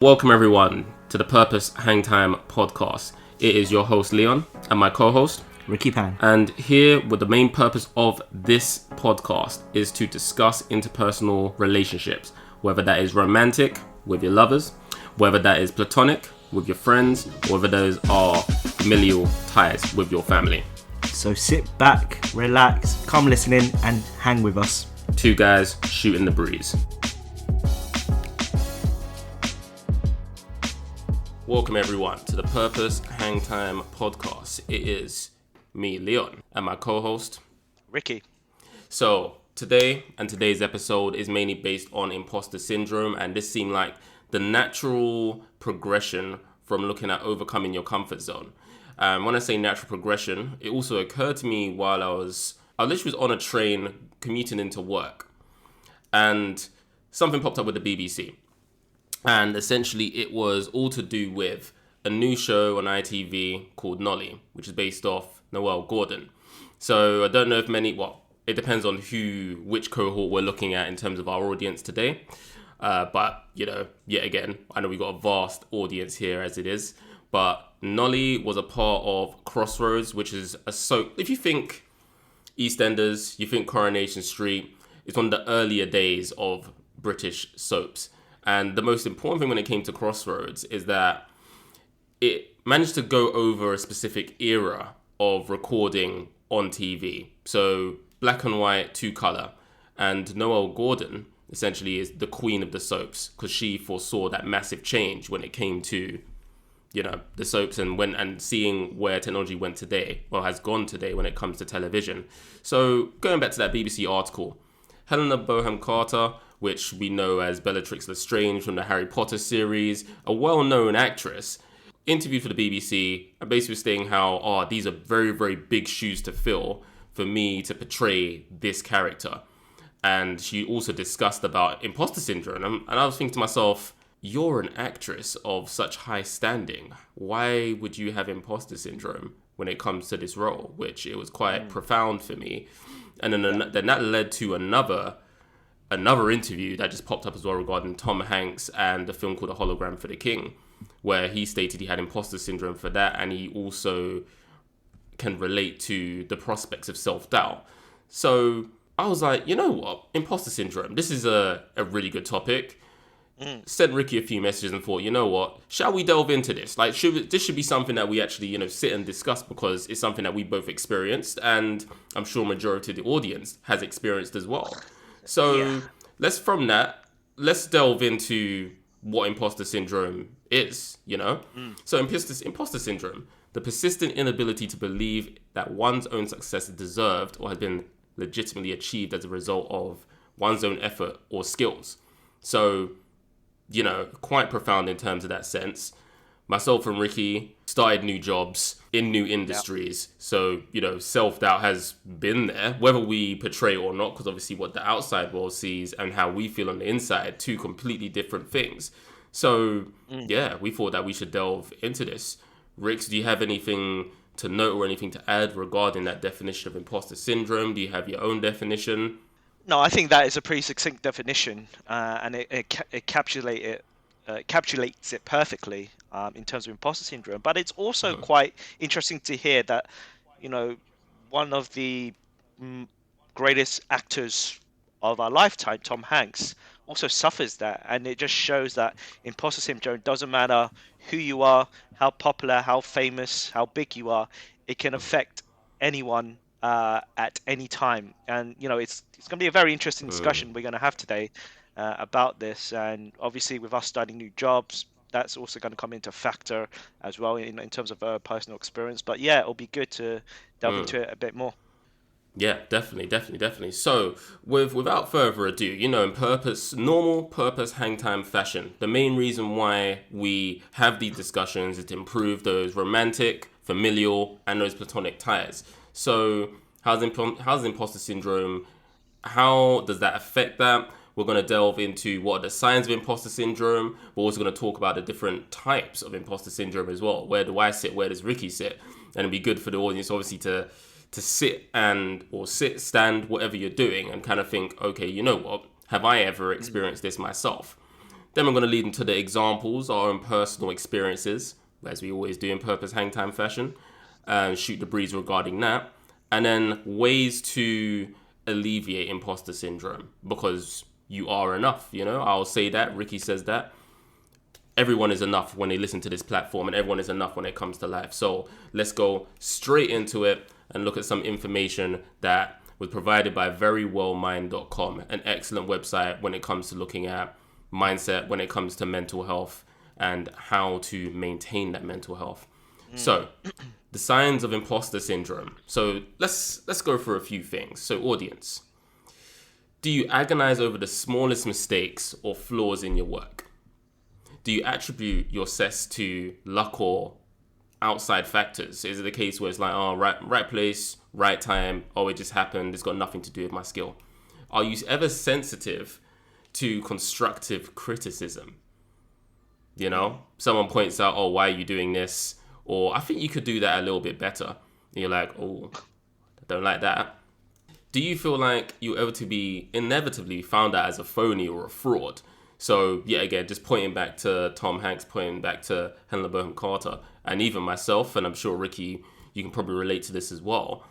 Welcome everyone to the Purpose Hangtime podcast. It is your host Leon and my co-host Ricky Pan. And here with the main purpose of this podcast is to discuss interpersonal relationships, whether that is romantic with your lovers, whether that is platonic with your friends, whether those are familial ties with your family. So sit back, relax, come listen in and hang with us. Two guys shooting the breeze. Welcome everyone to the Purpose Hangtime podcast. It is me, Leon, and my co-host, Ricky. So today's episode is mainly based on imposter syndrome, and this seemed like the natural progression from looking at overcoming your comfort zone. When I say natural progression, it also occurred to me while I literally was on a train commuting into work, and something popped up with the BBC. And essentially it was all to do with a new show on ITV called Nolly, which is based off Noel Gordon. So I don't know if it depends on which cohort we're looking at in terms of our audience today. But, yet again, I know we've got a vast audience here as it is. But Nolly was a part of Crossroads, which is a soap. If you think EastEnders, you think Coronation Street, it's one of the earlier days of British soaps. And the most important thing when it came to Crossroads is that it managed to go over a specific era of recording on TV. So black and white, 2-color. And Noel Gordon essentially is the queen of the soaps because she foresaw that massive change when it came to, the soaps and seeing where technology went today, or has gone today when it comes to television. So going back to that BBC article, Helena Bonham Carter, which we know as Bellatrix Lestrange from the Harry Potter series, a well-known actress, interviewed for the BBC and basically saying how, these are very, very big shoes to fill for me to portray this character. And she also discussed about imposter syndrome. And I was thinking to myself, you're an actress of such high standing. Why would you have imposter syndrome when it comes to this role? Which it was quite profound for me. And then that led to another interview that just popped up as well regarding Tom Hanks and the film called A Hologram for the King, where he stated he had imposter syndrome for that, and he also can relate to the prospects of self-doubt. So I was like, you know what? Imposter syndrome. This is a really good topic. Sent Ricky a few messages and thought, you know what? Shall we delve into this? This should be something that we actually, sit and discuss because it's something that we both experienced, and I'm sure majority of the audience has experienced as well. So let's delve into what imposter syndrome is, So imposter syndrome, the persistent inability to believe that one's own success is deserved or has been legitimately achieved as a result of one's own effort or skills. So, quite profound in terms of that sense. Myself and Ricky started new jobs in new industries. Yep. So, self-doubt has been there, whether we portray or not, because obviously what the outside world sees and how we feel on the inside, two completely different things. So, we thought that we should delve into this. Rix, do you have anything to note or anything to add regarding that definition of imposter syndrome? Do you have your own definition? No, I think that is a pretty succinct definition, and it encapsulates it perfectly in terms of imposter syndrome. But it's also quite interesting to hear that, one of the greatest actors of our lifetime, Tom Hanks, also suffers that. And it just shows that imposter syndrome doesn't matter who you are, how popular, how famous, how big you are. It can affect anyone at any time. And, it's going to be a very interesting discussion we're going to have today about this. And obviously with us starting new jobs, that's also going to come into factor as well in terms of personal experience. But yeah, it'll be good to delve into it a bit more. Yeah, definitely. So, without further ado, in normal purpose hangtime fashion, the main reason why we have these discussions is to improve those romantic, familial, and those platonic ties. So, how's imposter syndrome? How does that affect that? We're going to delve into what are the signs of imposter syndrome. We're also going to talk about the different types of imposter syndrome as well. Where do I sit? Where does Ricky sit? And it'd be good for the audience, obviously, to sit, stand, whatever you're doing, and kind of think, okay, you know what? Have I ever experienced this myself? Then we're going to lead into the examples, our own personal experiences, as we always do in Purpose Hangtime fashion, and shoot the breeze regarding that. And then ways to alleviate imposter syndrome, because you are enough, you know? I'll say that, Ricky says that. Everyone is enough when they listen to this platform, and everyone is enough when it comes to life. So let's go straight into it and look at some information that was provided by verywellmind.com, an excellent website when it comes to looking at mindset, when it comes to mental health and how to maintain that mental health. So the signs of imposter syndrome. So let's go through a few things. So audience, do you agonize over the smallest mistakes or flaws in your work? Do you attribute your success to luck or outside factors? Is it the case where it's like, oh, right place, right time, oh, it just happened, it's got nothing to do with my skill? Are you ever sensitive to constructive criticism? You know, someone points out, oh, why are you doing this? Or I think you could do that a little bit better. And you're like, oh, I don't like that. Do you feel like you're ever to be inevitably found out as a phony or a fraud? So, yeah, again, just pointing back to Tom Hanks, pointing back to Helena Bonham Carter, and even myself, and I'm sure, Ricky, you can probably relate to this as well.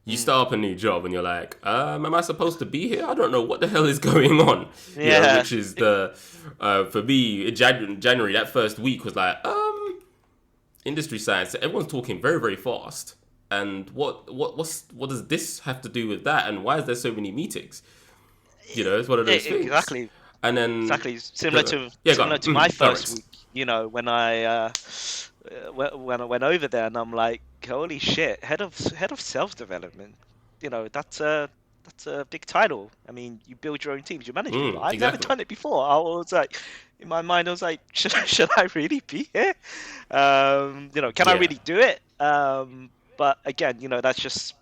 You start up a new job and you're like, am I supposed to be here? I don't know what the hell is going on. Yeah. You know, which is for me, in January, that first week was like, industry science. Everyone's talking very, very fast. And what does this have to do with that? And why is there so many meetings? You know, it's one of those things. Exactly. And then similar to my first week. You know, when I went over there, and I'm like, holy shit, head of self development. You know, that's a big title. I mean, you build your own teams, you manage people. I've never done it before. I was like, in my mind, I was like, should I really be here? You know, can I really do it? But again, you know, that's just,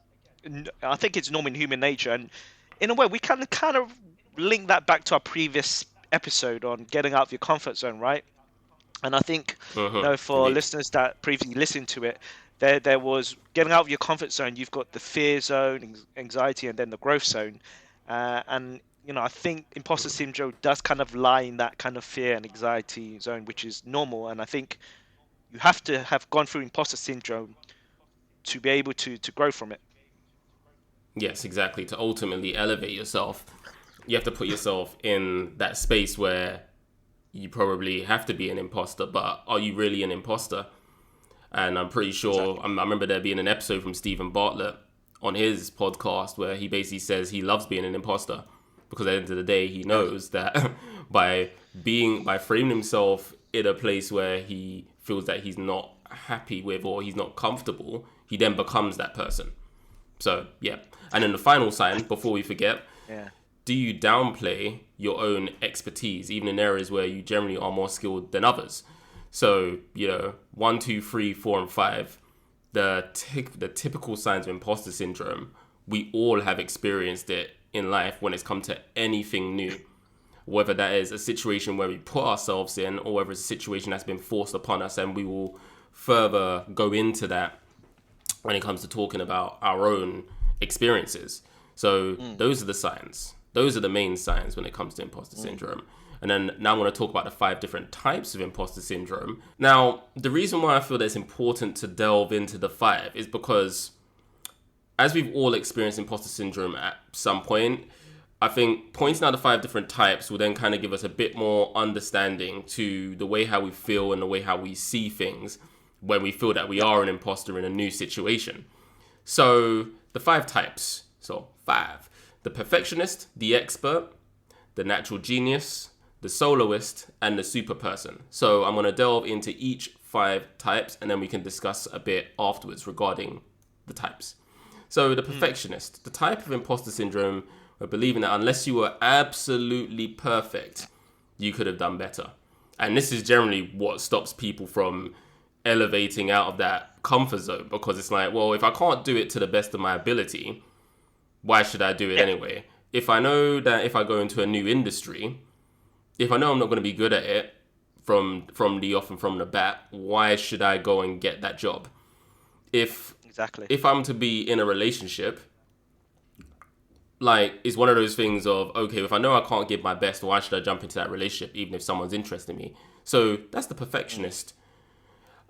I think it's normal in human nature, and in a way, we can kind of link that back to our previous episode on getting out of your comfort zone, right? And I think, you know, for listeners that previously listened to it, there was getting out of your comfort zone. You've got the fear zone, anxiety, and then the growth zone. And, you know, I think imposter syndrome does kind of lie in that kind of fear and anxiety zone, which is normal. And I think you have to have gone through imposter syndrome to be able to grow from it. Yes, exactly. To ultimately elevate yourself, you have to put yourself in that space where you probably have to be an imposter, but are you really an imposter? And I'm pretty sure, I remember there being an episode from Stephen Bartlett on his podcast where he basically says he loves being an imposter, because at the end of the day, he knows that by framing himself in a place where he feels that he's not happy with or he's not comfortable, he then becomes that person. So, yeah. And then the final sign, before we forget, do you downplay your own expertise, even in areas where you generally are more skilled than others? So, you know, 1, 2, 3, 4, and 5, the typical signs of imposter syndrome, we all have experienced it in life when it's come to anything new. Whether that is a situation where we put ourselves in, or whether it's a situation that's been forced upon us, and we will further go into that when it comes to talking about our own experiences. So those are the signs. Those are the main signs when it comes to imposter syndrome. And then now I want to talk about the 5 different types of imposter syndrome. Now, the reason why I feel that it's important to delve into the 5 is because as we've all experienced imposter syndrome at some point, I think pointing out the 5 different types will then kind of give us a bit more understanding to the way how we feel and the way how we see things when we feel that we are an imposter in a new situation. So the 5 types. So 5. The perfectionist, the expert, the natural genius, the soloist, and the super person. So I'm going to delve into each 5 types, and then we can discuss a bit afterwards regarding the types. So the perfectionist, the type of imposter syndrome of believing that unless you were absolutely perfect, you could have done better. And this is generally what stops people from elevating out of that comfort zone, because it's like, well, if I can't do it to the best of my ability, why should I do it anyway? If I know that if I go into a new industry, if I know I'm not going to be good at it from the off and from the bat, why should I go and get that job? If I'm to be in a relationship, like is one of those things of, okay, if I know I can't give my best, why should I jump into that relationship even if someone's interested in me? So that's the perfectionist.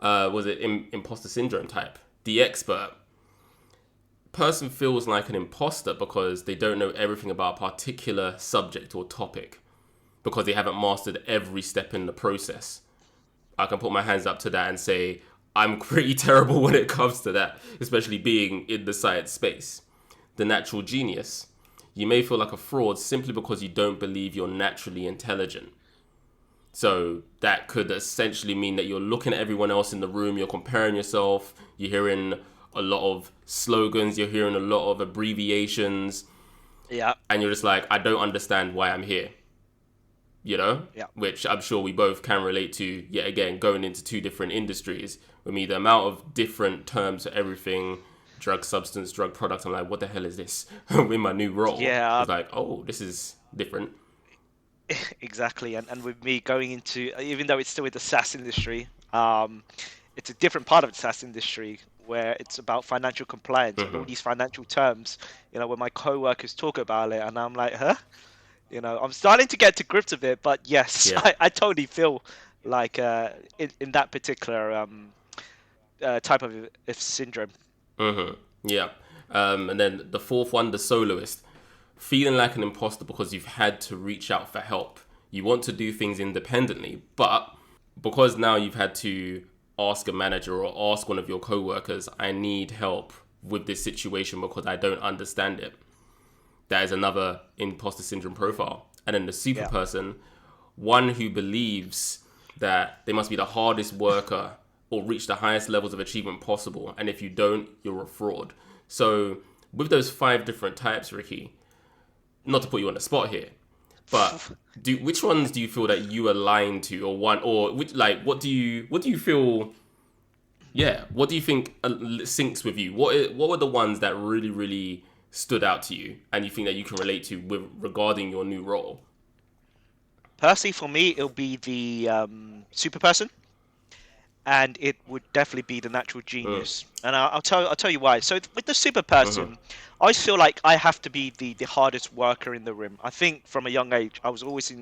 Was it imposter syndrome type? The expert person feels like an imposter because they don't know everything about a particular subject or topic, because they haven't mastered every step in the process. I can put my hands up to that and say I'm pretty terrible when it comes to that, especially being in the science space. The natural genius. You may feel like a fraud simply because you don't believe you're naturally intelligent. So that could essentially mean that you're looking at everyone else in the room, you're comparing yourself, you're hearing a lot of slogans, you're hearing a lot of abbreviations, Yeah. and you're just like, I don't understand why I'm here. You know? Yeah. Which I'm sure we both can relate to, yet again, going into two different industries. With me, the amount of different terms for everything, drug substance, drug product, I'm like, what the hell is this? In my new role. Yeah. It's like, oh, this is different. Exactly. And with me going into, even though it's still in the SaaS industry, it's a different part of the SaaS industry where it's about financial compliance and all these financial terms. When my coworkers talk about it, and I'm like, huh? I'm starting to get to grips with it. But yes, Yeah. I totally feel like in that particular type of syndrome. Yeah. And then the fourth one, the soloist. Feeling like an imposter because you've had to reach out for help. You want to do things independently, but because now you've had to ask a manager or ask one of your coworkers, I need help with this situation because I don't understand it. That is another imposter syndrome profile. And then the super person, one who believes that they must be the hardest worker or reach the highest levels of achievement possible. And if you don't, you're a fraud. So with those 5 different types, Ricky, not to put you on the spot here, but which ones do you feel that you align to, or one, or which, like, what do you feel? Yeah, what do you think syncs with you? What were the ones that really, really stood out to you, and you think that you can relate to with regarding your new role? Personally, for me, it'll be the super person, and it would definitely be the natural genius. And I'll tell you why. So with the super person, I always feel like I have to be the hardest worker in the room. I think from a young age, I was always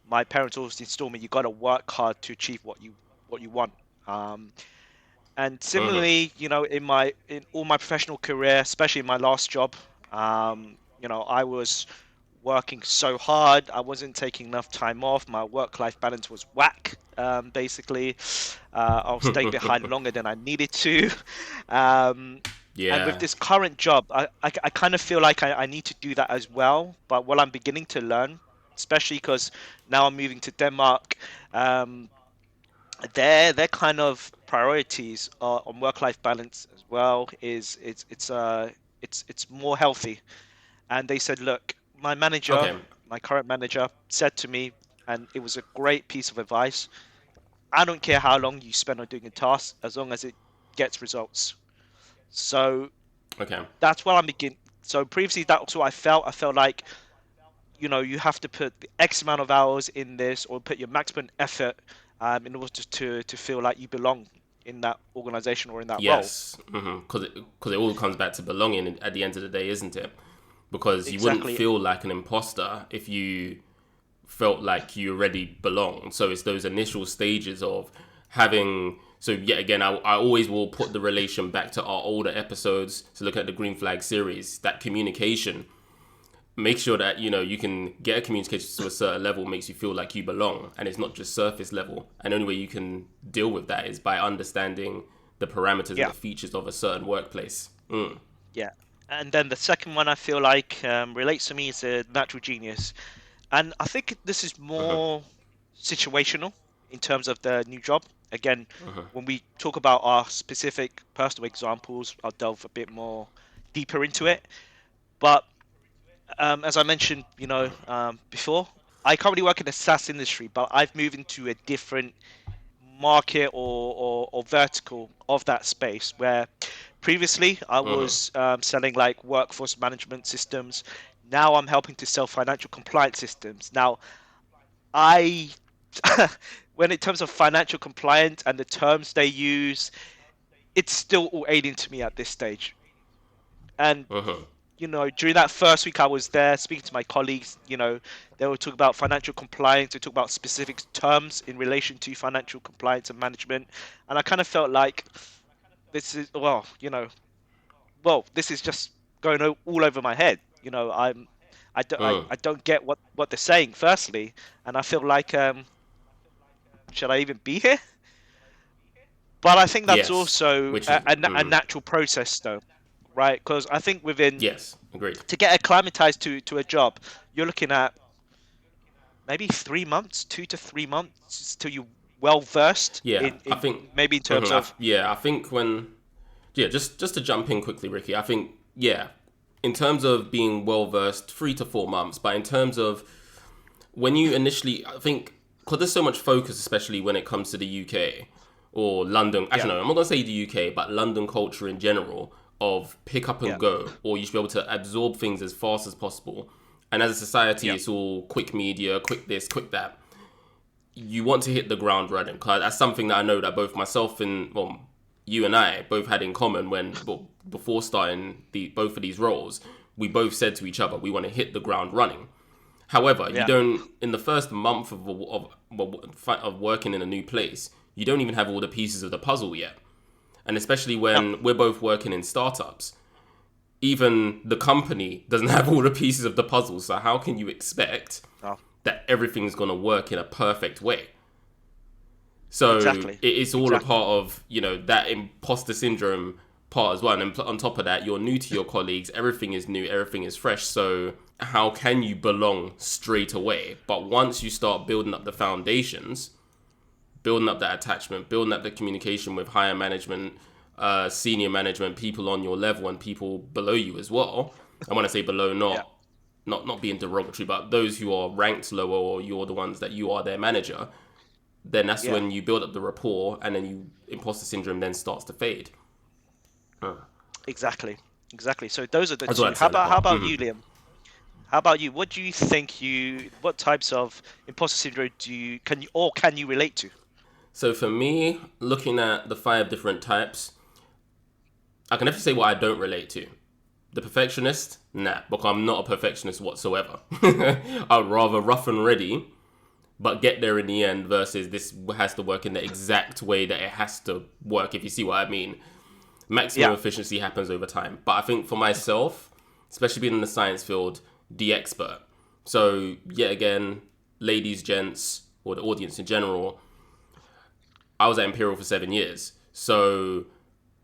my parents always installed me, you got to work hard to achieve what you want. And similarly, in all my professional career, especially in my last job, I was working so hard. I wasn't taking enough time off. My work-life balance was whack. Basically, I'll stay behind longer than I needed to. And with Yeah. this current job, I kind of feel like I need to do that as well. But what I'm beginning to learn, especially because now I'm moving to Denmark, their kind of priorities on work-life balance as well is it's more healthy. And they said, look, Okay. my current manager, said to me, and it was a great piece of advice. I don't care how long you spend on doing a task, as long as it gets results. So Okay. that's what I'm beginning. So previously, that's what I felt. I felt like you have to put the X amount of hours in this, or put your maximum effort in order to feel like you belong in that organization or in that role. Yes. Because it all comes back to belonging at the end of the day, isn't it? Because you wouldn't Exactly. feel like an imposter if you felt like you already belong. So it's those initial stages of having. So yet again, I always will put the relation back to our older episodes. So look at the Green Flag series. That communication. Make sure that you can get a communication to a certain level makes you feel like you belong, and it's not just surface level. And the only way you can deal with that is by understanding the parameters and Yeah. the features of a certain workplace. Yeah. And then the second one I feel like relates to me is a natural genius. And I think this is more situational in terms of the new job. Again, when we talk about our specific personal examples, I'll delve a bit more deeper into it. But as I mentioned, before, I currently work in the SaaS industry, but I've moved into a different market or vertical of that space where previously I was selling like workforce management systems. Now I'm helping to sell financial compliance systems. Now, I, when in terms of financial compliance and the terms they use, it's still all alien to me at this stage. And Uh-huh. during that first week I was there speaking to my colleagues, they were talking about financial compliance, they talk about specific terms in relation to financial compliance and management. And I kind of felt like this is, this is just going all over my head. I don't get what they're saying, firstly. And I feel like, should I even be here? But I think that's Yes, also which is a natural process, though, right? Because I think yes, agreed. to get acclimatized to a job, you're looking at maybe 3 months, 2 to 3 months, till you well versed Yeah, I in think. maybe in terms of I think when. Yeah, just to jump in quickly, Ricky. I think in terms of being well versed, 3 to 4 months. But in terms of when you initially, I think, because there's so much focus, especially when it comes to the UK or London. Actually, no, I'm not gonna say the UK, but London culture in general of pick up and yeah, go, or you should be able to absorb things as fast as possible. And as a society, yeah, it's all quick media, quick this, quick that. You want to hit the ground running, because that's something that I know that both myself and you and I both had in common before starting both of these roles. We both said to each other, we want to hit the ground running. However, you yeah, don't, in the first month of working in a new place, you don't even have all the pieces of the puzzle yet. And especially no, when we're both working in startups, even the company doesn't have all the pieces of the puzzle. So how can you expect no, that everything's going to work in a perfect way? So exactly, it's all a exactly, part of, that imposter syndrome part as well. And on top of that, you're new to your colleagues. Everything is new. Everything is fresh. So how can you belong straight away? But once you start building up the foundations, building up that attachment, building up the communication with higher management, senior management, people on your level and people below you as well. And when I say below, yeah, not being derogatory, but those who are ranked lower or you're the ones that you are their manager, then that's yeah, when you build up the rapport and then imposter syndrome then starts to fade. exactly, exactly. So those are the That's what two. I'd say on that How part. about you, Liam? How about you? What do you think what types of imposter syndrome can you relate to? So for me, looking at the 5 different types, I can definitely say what I don't relate to. The perfectionist, nah, because I'm not a perfectionist whatsoever. I'd rather rough and ready, but get there in the end versus this has to work in the exact way that it has to work, if you see what I mean. Maximum Yeah, efficiency happens over time. But I think for myself, especially being in the science field, the expert. So, yet again, ladies, gents, or the audience in general, I was at Imperial for 7 years. So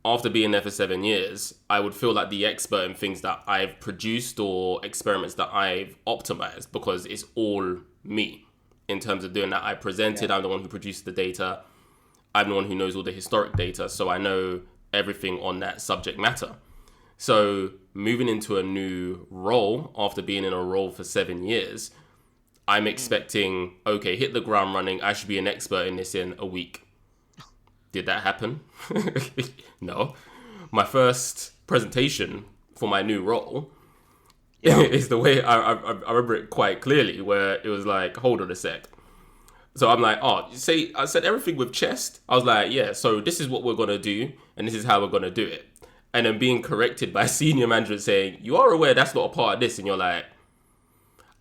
after being there for 7 years, I would feel like the expert in things that I've produced or experiments that I've optimized because it's all me in terms of doing that. I presented, yeah, I'm the one who produced the data, I'm the one who knows all the historic data, so I know everything on that subject matter. So moving into a new role after being in a role for 7 years, I'm expecting, okay, hit the ground running, I should be an expert in this in a week. Did that happen? No. My first presentation for my new role yeah, is the way I remember it quite clearly, where it was like, hold on a sec. So I'm like, I said everything with chest. I was like, yeah, so this is what we're going to do, and this is how we're going to do it. And then being corrected by senior management saying, you are aware that's not a part of this, and you're like,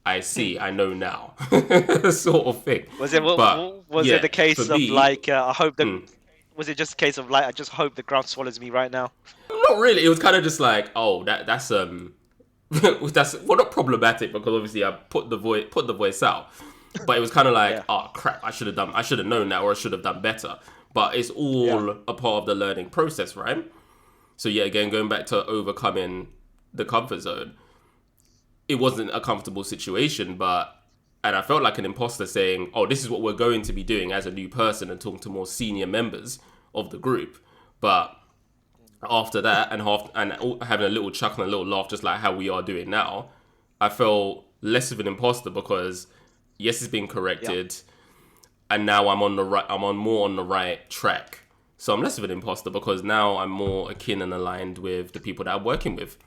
I see, I know now, sort of thing. Was it But was it yeah, the for case of me, like I hope the was it just a case of like I just hope the ground swallows me right now? not really. It was kind of just like, oh, that's that's well, not problematic because obviously I put the voice out, but it was kind of like, Yeah, oh crap, I should have known that, or I should have done better. But it's yeah, all a part of the learning process, right? So yeah, again, going back to overcoming the comfort zone, it wasn't a comfortable situation, and I felt like an imposter saying, oh, this is what we're going to be doing as a new person and talking to more senior members of the group. But after that and having a little chuckle and a little laugh, just like how we are doing now, I felt less of an imposter because yes, it's been yeah, corrected, and now I'm on the right. I'm more on the right track. So I'm less of an imposter because now I'm more akin and aligned with the people that I'm working with.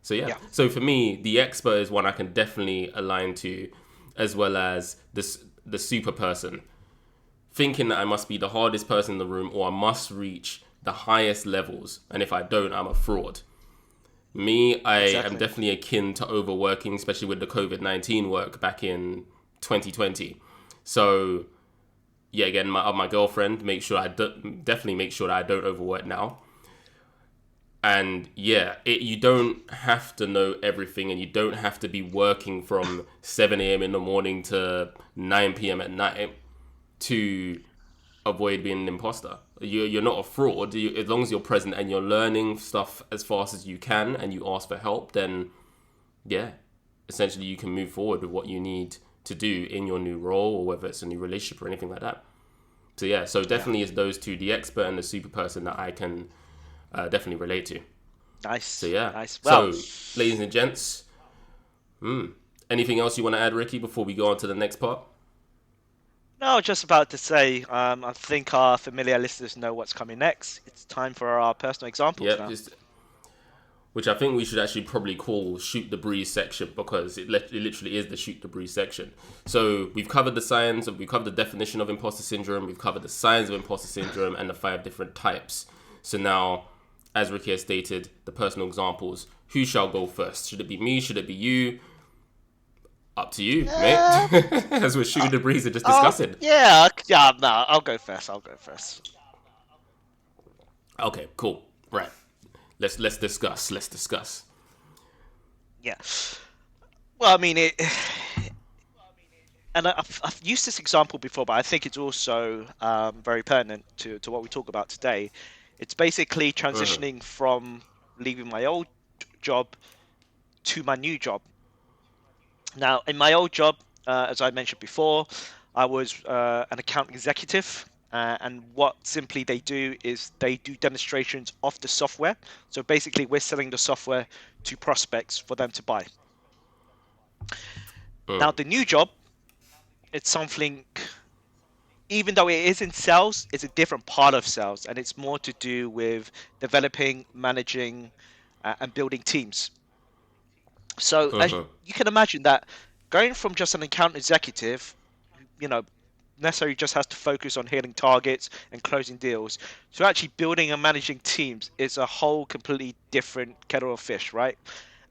So yeah. yeah, So for me, the expert is one I can definitely align to, as well as the super person. Thinking that I must be the hardest person in the room or I must reach the highest levels, and if I don't, I'm a fraud. Me, I am Exactly. definitely akin to overworking, especially with the COVID-19 work back in 2020. So yeah, again, my girlfriend make sure definitely make sure that I don't overwork now. And yeah, you don't have to know everything, and you don't have to be working from 7 a.m. in the morning to 9 p.m. at night to avoid being an imposter. You're not a fraud. As long as you're present and you're learning stuff as fast as you can, and you ask for help, then yeah, essentially you can move forward with what you need to do in your new role, or whether it's a new relationship or anything like that. So yeah, so Yeah. definitely it's those two, the expert and the super person, that I can definitely relate to. So Nice. yeah. Nice. Well, So, ladies and gents, anything else you want to add, Ricky, before we go on to the next part? no, just about to say, I think our familiar listeners know what's coming next. It's time for our personal examples Yep, now. just which I think we should actually probably call shoot the breeze section, because it literally is the shoot the breeze section. So we've covered the signs, we've covered the definition of imposter syndrome, we've covered the signs of imposter syndrome and the 5 different types. So now, as Ricky has stated, the personal examples. Who shall go first? Should it be me? Should it be you? Up to you, mate. Uh, As we're shooting the breeze and just oh, discussing. yeah, yeah, no, I'll go first. I'll go first. Okay, cool. Right. Let's discuss. Let's discuss. Yeah. Well, I mean, and I've used this example before, but I think it's also very pertinent to what we talk about today. It's basically Mhm. transitioning from leaving my old job to my new job. Now, in my old job, as I mentioned before, I was an account executive. And what simply they do is they do demonstrations of the software. So basically, we're selling the software to prospects for them to buy. Now, Mm. the new job, it's something, even though it is in sales, it's a different part of sales, and it's more to do with developing, managing, and building teams. So as Mhm. you can imagine that going from just an account executive, you know, necessarily just has to focus on hitting targets and closing deals, to actually building and managing teams is a whole completely different kettle of fish, right?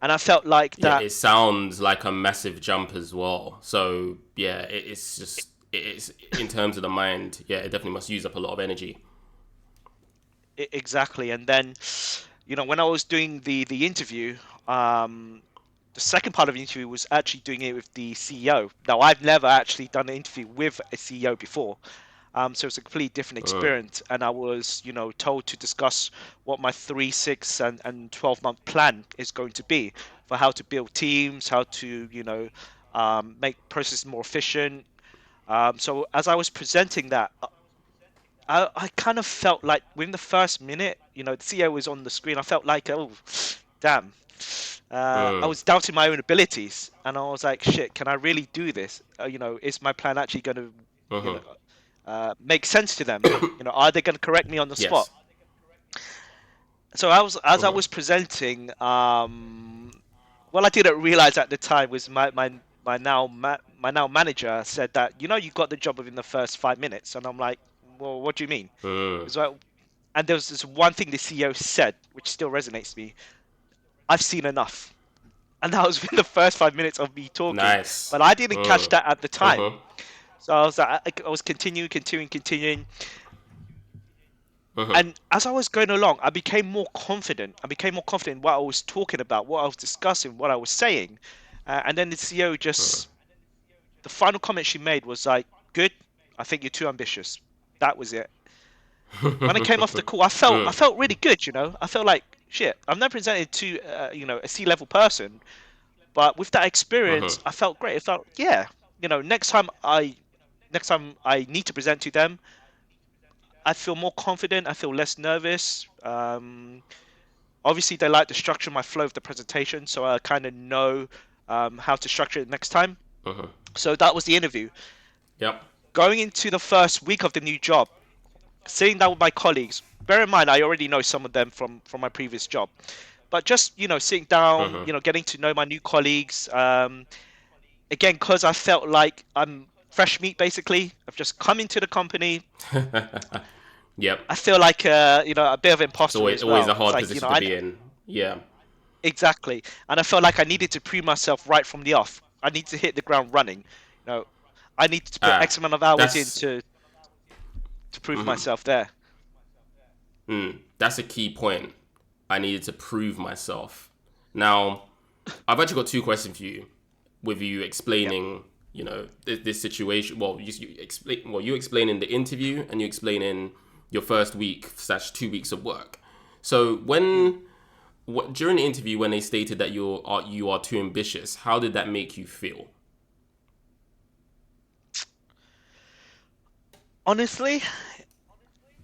And I felt like Yeah, that it sounds like a massive jump as well. So yeah, it's just it's in terms of the mind. Yeah, it definitely must use up a lot of energy. exactly. And then, when I was doing the interview, um, the second part of the interview was actually doing it with the CEO. Now, I've never actually done an interview with a CEO before. So it's a completely different Mm. experience, and I was, told to discuss what my 3, 6, and 12-month plan is going to be for how to build teams, how to, make processes more efficient. So as I was presenting that, I kind of felt like within the first minute, the CEO was on the screen. I felt like, oh, damn. I Mm. was doubting my own abilities, and I was like, shit, can I really do this? Is my plan actually going to, you know, Mhm. make sense to them? Are they going to correct me on the spot? Yes. So as I Mhm. was presenting, what I didn't realize at the time was my now manager said that you got the job within the first 5 minutes, and I'm like, well, what do you mean? Mm. It's like, and there was this one thing the CEO said, which still resonates with me. I've seen enough, and that was within the first 5 minutes of me talking. Nice. But I didn't catch Mm. that at the time, Mhm. so I was like, I was continuing. Mhm. And as I was going along, I became more confident. I became more confident in what I was talking about, what I was discussing, what I was saying. And then the CEO Mhm. just, the final comment she made was like, "Good, I think you're too ambitious." That was it. When I came off the call, I Mm. felt really good. I felt like shit. I've never presented to a C-level person, but with that experience, Mhm. I felt great. I felt yeah. Next time I need to present to them, I feel more confident. I feel less nervous. Obviously, they like the structure, my flow of the presentation, so I kind of know how to structure it next time. Mhm. So that was the interview. Yep. Going into the first week of the new job, sitting down with my colleagues. Bear in mind, I already know some of them from my previous job, but just sitting down, Mhm. getting to know my new colleagues. Again, because I felt like I'm fresh meat, basically. I've just come into the company. Yep. I feel like a bit of It's imposter always as always a well. It's hard like position to be in. Yeah. exactly. And I felt like I needed to prove myself right from the off. I need to hit the ground running. I needed to put X amount of hours in That's to prove myself there. that's a key point. I needed to prove myself. Now, I've actually got two questions for you. With you Yep. explaining, this situation. Well, you explain. Well, you explain in the interview, and you explain in your first week / 2 weeks of work. So during the interview, when they stated that you are too ambitious, how did that make you feel? Honestly,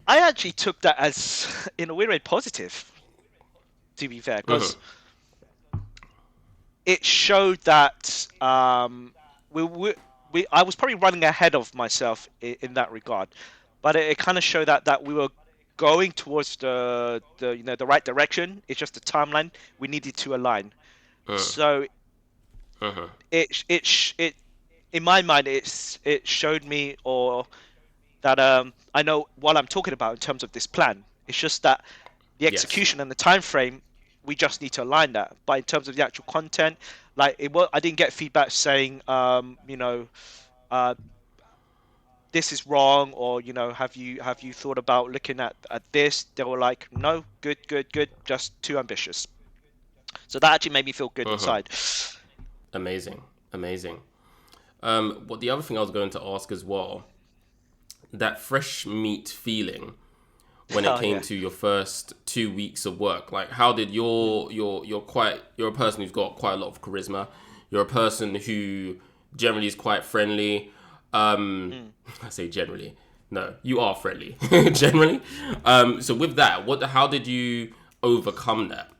I actually took that as, in a weird way, positive. To be fair, because it showed that I was probably running ahead of myself in that regard, but it kind of showed that we were going towards the right direction. It's just the timeline we needed to align. So it in my mind it showed me or that I know what I'm talking about in terms of this plan. It's just that the Yes. execution and the time frame, we just need to align that. But in terms of the actual content, like I didn't get feedback saying, uh, this is wrong, or have you thought about looking at this? They were like, no, good, good, good, just too ambitious. So that actually made me feel good inside. Amazing. Amazing. What the other thing I was going to ask as well, that fresh meat feeling when it Oh came yeah. to your first 2 weeks of work, like how did you're a person who's got quite a lot of charisma. You're a person who generally is quite friendly. Mm. I say generally. No, you are friendly generally. So with that, how did you overcome that?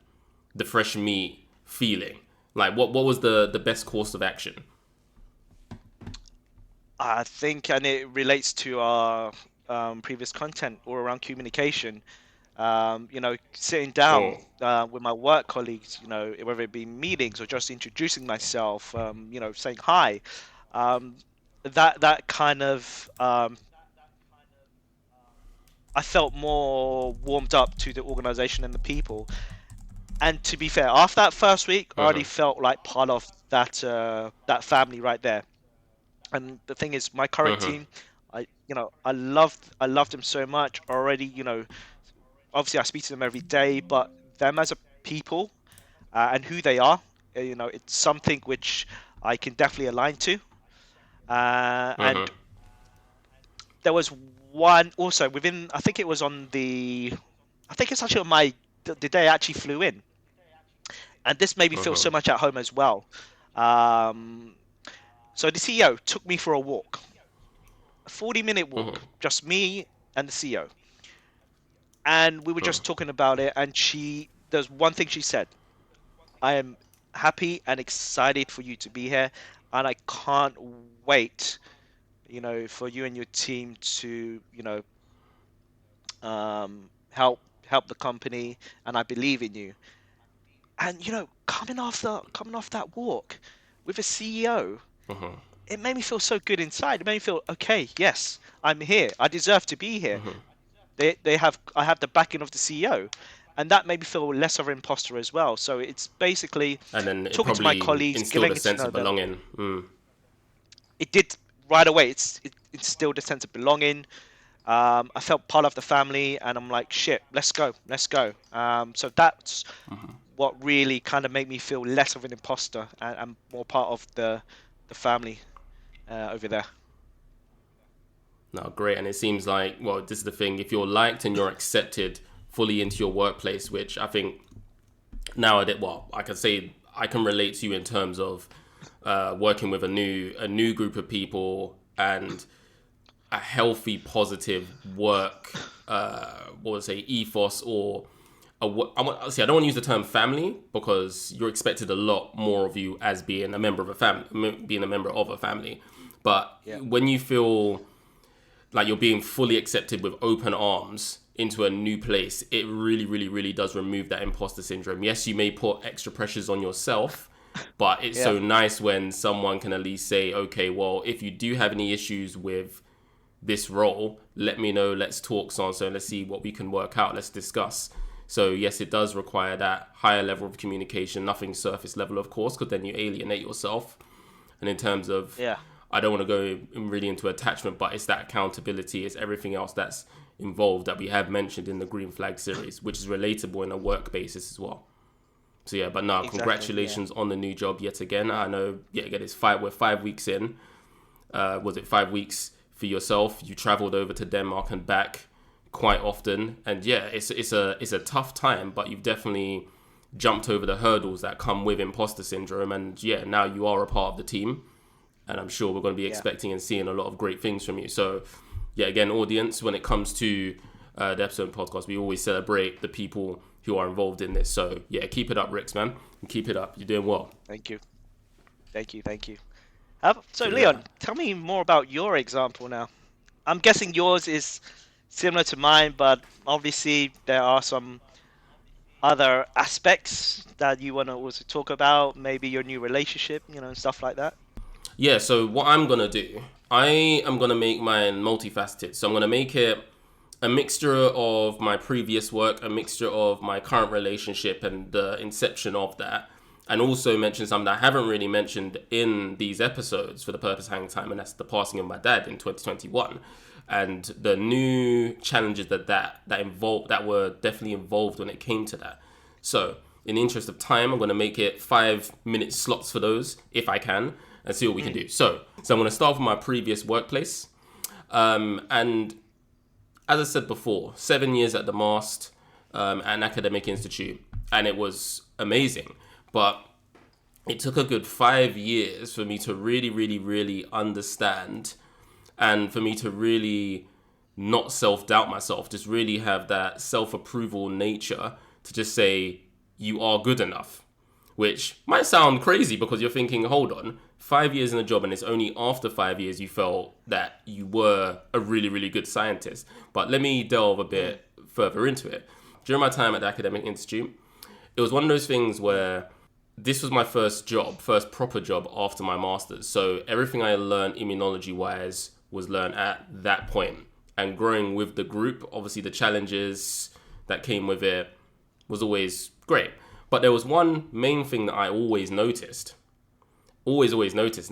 The fresh meat feeling. Like what was the best course of action? I think, and it relates to our previous content all around communication. Sitting down Mm, with my work colleagues, whether it be meetings or just introducing myself, saying hi. Um, that kind of I felt more warmed up to the organization and the people. And to be fair, after that first week, I already felt like part of that family right there. And the thing is, my current team, I loved them so much already. Obviously I speak to them every day, but them as a people and who they are, it's something which I can definitely align to. And there was one also within. I think it was on the. I think it's actually on the day I actually flew in, and this made me feel so much at home as well. Um, so the CEO took me for a walk, a 40-minute walk, just me and the CEO, and we were just talking about it. And there's one thing she said: I am happy and excited for you to be here, and I can't wait, for you and your team to, help the company, and I believe in you. And coming off that walk with a CEO, it made me feel so good inside. It made me feel okay. Yes, I'm here. I deserve to be here. I have the backing of the CEO, and that made me feel less of an imposter as well. So it's basically and then it talking to my probably colleagues, instilled a getting to sense know of them. belonging. It did right away. It instilled a sense of belonging. I felt part of the family, and I'm like, shit, let's go, let's go. So that's what really kind of made me feel less of an imposter and more part of the family over there. No, great. And it seems like, well, this is the thing. If you're liked and you're accepted fully into your workplace, which I think nowadays, well, I can say I can relate to you in terms of working with a new group of people and a healthy, positive work, what would I say, ethos or see, I don't want to use the term family because you're expected a lot more of you as being a member of a family, being a member of a family. But Yeah. when you feel like you're being fully accepted with open arms into a new place, it really, really, really does remove that imposter syndrome. Yes, you may put extra pressures on yourself, but it's Yeah. so nice when someone can at least say, okay, well, if you do have any issues with this role, let me know. Let's talk, so let's see what we can work out. Let's discuss. So yes, it does require that higher level of communication, nothing surface level, of course, because then you alienate yourself. And in terms of, Yeah. I don't want to go really into attachment, but it's that accountability, it's everything else that's involved that we have mentioned in the Green Flag series, which is relatable in a work basis as well. So yeah, but no, congratulations on the new job yet again. I know, yet again, we're 5 weeks in. Was it 5 weeks for yourself? You traveled over to Denmark and back quite often, and yeah, it's a tough time, but you've definitely jumped over the hurdles that come with imposter syndrome, and yeah, now you are a part of the team, and I'm sure we're going to be expecting and seeing a lot of great things from you. So yeah, again, audience, when it comes to the episode podcast, we always celebrate the people who are involved in this. So yeah, keep it up, Rix, man, and keep it up. You're doing well. Thank you. So Leon, tell me more about your example now. I'm guessing yours is similar to mine, but obviously there are some other aspects that you want to also talk about, maybe your new relationship, and stuff like that. Yeah, so what I'm going to do, I am going to make mine multifaceted. So I'm going to make it a mixture of my previous work, a mixture of my current relationship and the inception of that, and also mention something that I haven't really mentioned in these episodes for the purpose of Hangtime, and that's the passing of my dad in 2021. And the new challenges that were definitely involved when it came to that. So, in the interest of time, I'm going to make it 5-minute slots for those, if I can, and see what we can do. So I'm going to start with my previous workplace. And as I said before, 7 years at the Mast, an academic institute, and it was amazing. But it took a good 5 years for me to really, really, really understand, and for me to really not self-doubt myself, just really have that self-approval nature to just say, you are good enough. Which might sound crazy because you're thinking, hold on, 5 years in a job and it's only after 5 years you felt that you were a really, really good scientist. But let me delve a bit further into it. During my time at the Academic Institute, it was one of those things where this was my first proper job after my master's. So everything I learned immunology-wise was learned at that point. And growing with the group, obviously the challenges that came with it was always great. But there was one main thing that I always noticed, and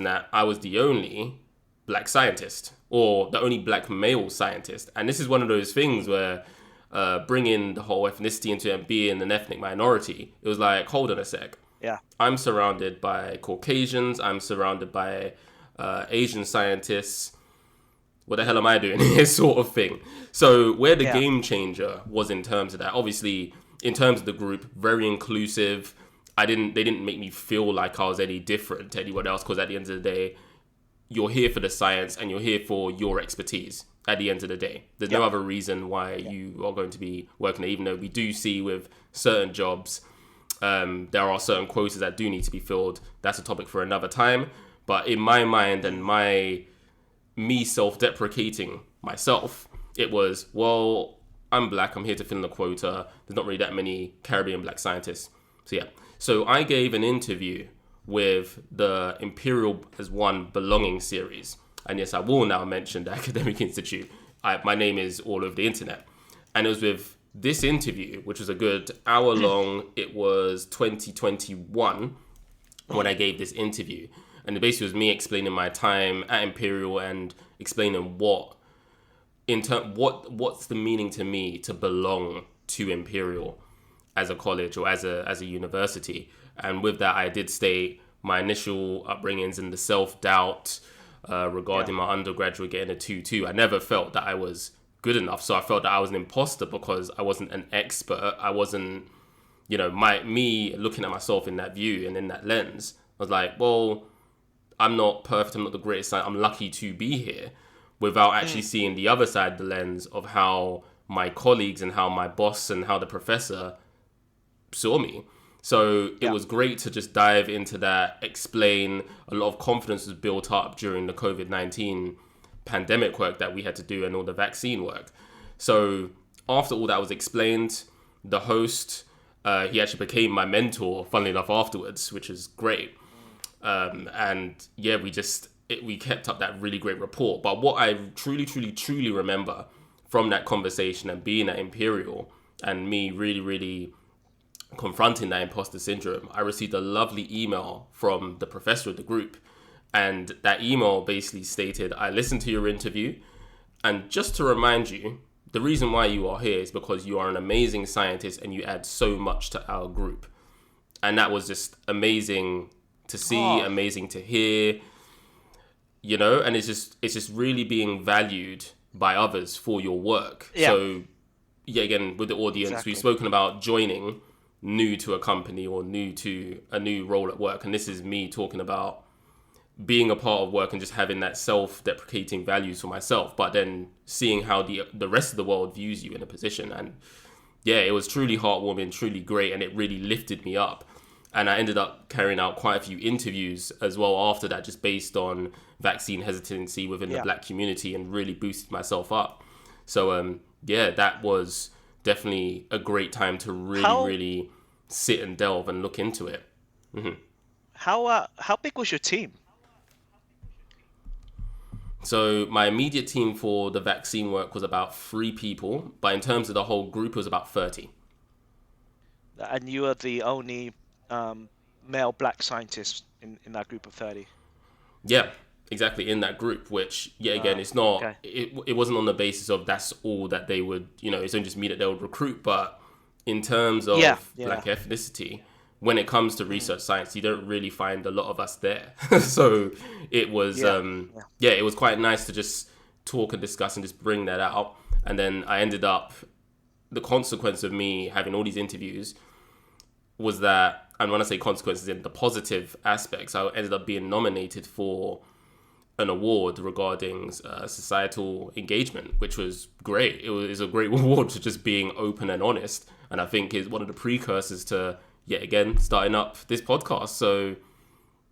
that I was the only black scientist, or the only black male scientist. And this is one of those things where bringing the whole ethnicity into it and being an ethnic minority, it was like, hold on a sec. Yeah. I'm surrounded by Caucasians, I'm surrounded by Asian scientists. What the hell am I doing here, sort of thing. So where the game changer was in terms of that, obviously, in terms of the group, very inclusive. They didn't make me feel like I was any different to anyone else, because at the end of the day, you're here for the science and you're here for your expertise at the end of the day. There's no other reason why you are going to be working there, even though we do see with certain jobs, there are certain quotas that do need to be filled. That's a topic for another time. But in my mind and me self-deprecating myself, it was, well, I'm black, I'm here to fill in the quota. There's not really that many Caribbean black scientists. So yeah. So I gave an interview with the Imperial as One Belonging series. And yes, I will now mention the Academic Institute. My name is all over the internet. And it was with this interview, which was a good hour long. It was 2021 when I gave this interview. And it basically was me explaining my time at Imperial and explaining what's the meaning to me to belong to Imperial as a college or as a university. And with that, I did state my initial upbringings and the self-doubt regarding my undergraduate getting a 2-2. I never felt that I was good enough. So I felt that I was an imposter because I wasn't an expert. I wasn't, me looking at myself in that view and in that lens, I was like, well, I'm not perfect. I'm not the greatest. I'm lucky to be here, without actually seeing the other side of the lens of how my colleagues and how my boss and how the professor saw me. So it was great to just dive into that, explain. A lot of confidence was built up during the COVID-19 pandemic work that we had to do and all the vaccine work. So after all that was explained, the host, he actually became my mentor, funnily enough, afterwards, which is great. And yeah, we kept up that really great rapport. But what I truly remember from that conversation and being at Imperial and me really, really confronting that imposter syndrome, I received a lovely email from the professor of the group. And that email basically stated, I listened to your interview, and just to remind you, the reason why you are here is because you are an amazing scientist and you add so much to our group. And that was just amazing to see, amazing to hear, and it's just really being valued by others for your work. Yeah. So, yeah, again, with the audience, Exactly. we've spoken about joining new to a company or new to a new role at work. And this is me talking about being a part of work and just having that self-deprecating values for myself, but then seeing how the rest of the world views you in a position. And yeah, it was truly heartwarming, truly great, and it really lifted me up. And I ended up carrying out quite a few interviews as well after that, just based on vaccine hesitancy within the Black community, and really boosted myself up. So yeah, that was definitely a great time to really sit and delve and look into it. Mm-hmm. How big was your team? So my immediate team for the vaccine work was about 3 people, but in terms of the whole group, it was about 30. And you are the only male Black scientist in that group of 30. Yeah, exactly, in that group, which, yeah, again, it's not, okay. it wasn't on the basis of that's all that they would, it's only just me that they would recruit, but in terms of Black ethnicity, when it comes to research science, you don't really find a lot of us there. So it was, it was quite nice to just talk and discuss and just bring that out. And then I ended up, the consequence of me having all these interviews was that, and when I say consequences in the positive aspects, I ended up being nominated for an award regarding societal engagement, which was great. It was a great reward to just being open and honest. And I think is one of the precursors to, yet again, starting up this podcast. So